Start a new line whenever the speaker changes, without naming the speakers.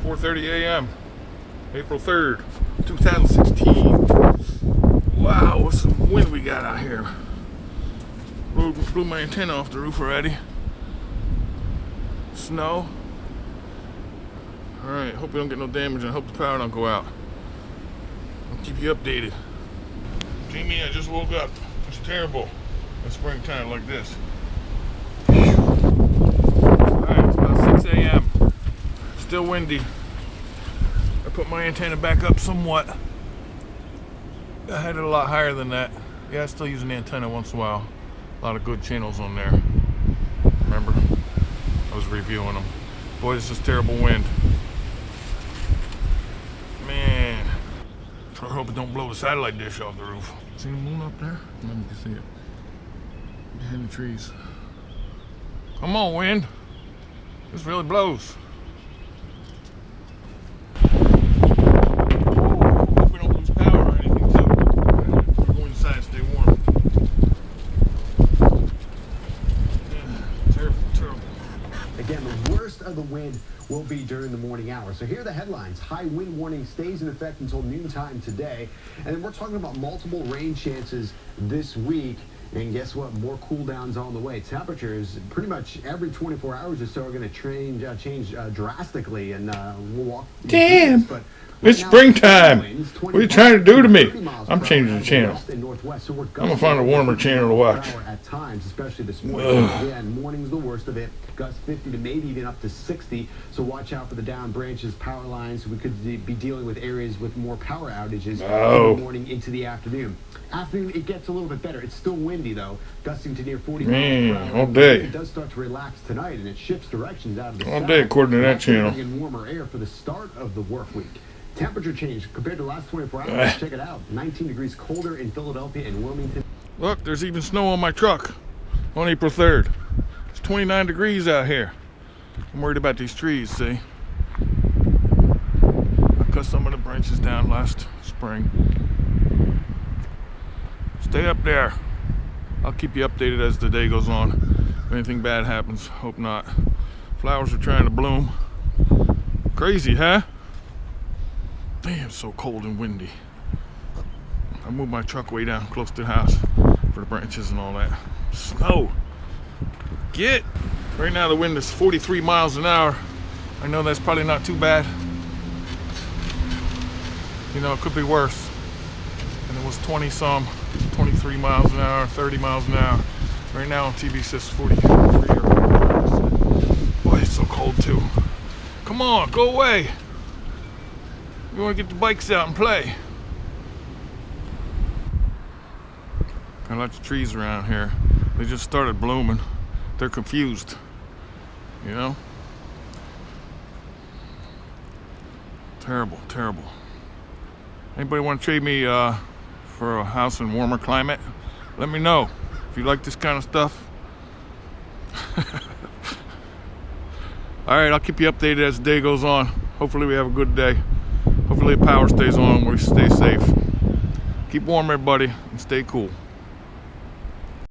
4:30 a.m. April 3rd, 2016. Wow, what's some wind we got out here. Blew my antenna off the roof already. Snow. Alright, hope we don't get no damage and I hope the power don't go out. I'll keep you updated. Jamie, I just woke up. It's terrible in springtime like this. Alright, it's about 6 a.m. Still windy. I put my antenna back up somewhat. I had it a lot higher than that. Yeah, I still use an antenna once in a while. A lot of good channels on there. Remember? I was reviewing them. Boy, this is terrible wind. Man. I hope it don't blow the satellite dish off the roof. See the moon up there? Let me see it. Behind the trees. Come on, wind. This really blows. Hope we don't lose power or anything too. We're going inside and stay warm. Yeah, terrible.
Again, the worst of the wind will be during the morning hours. So here are the headlines. High wind warning stays in effect until noontime today. And then we're talking about multiple rain chances this week. And guess what? More cool downs on the way. Temperatures pretty much every 24 hours or so are going to change drastically. And we'll walk.
Damn!
But
it's springtime. What are you trying to do to me? I'm changing the channel. I'm gonna find a warmer channel to watch.
At times, especially this morning. Again, morning's the worst of it. Gusts 50 to maybe even up to 60. So watch out for the down branches, power lines. We could be dealing with areas with more power outages in the morning into the afternoon. Afternoon, it gets a little bit better. It's still windy though, gusting to near 40 miles per hour.
All day.
It does start to relax tonight, and it shifts directions out of the
all
south.
day, according to that channel.
And warmer air for the start of the work week. Temperature change compared to the last 24 hours. Check it out. 19 degrees colder in Philadelphia and Wilmington.
Look, there's even snow on my truck on April 3rd. It's 29 degrees out here. I'm worried about these trees, see? I cut some of the branches down last spring. Stay up there. I'll keep you updated as the day goes on. If anything bad happens, hope not. Flowers are trying to bloom. Crazy, huh? Damn, it's so cold and windy. I moved my truck way down close to the house for the branches and all that. Snow. Get. Right now the wind is 43 miles an hour. I know that's probably not too bad. You know, it could be worse. And it was 20-some, 23 miles an hour, 30 miles an hour. Right now on TV it says 43 or boy, it's so cold too. Come on, go away. We want to get the bikes out and play. Got lots of trees around here. They just started blooming. They're confused, you know? Terrible, terrible. Anybody want to trade me for a house in warmer climate? Let me know if you like this kind of stuff. All right, I'll keep you updated as the day goes on. Hopefully we have a good day. Hopefully the power stays on, we stay safe. Keep warm, everybody, and stay cool.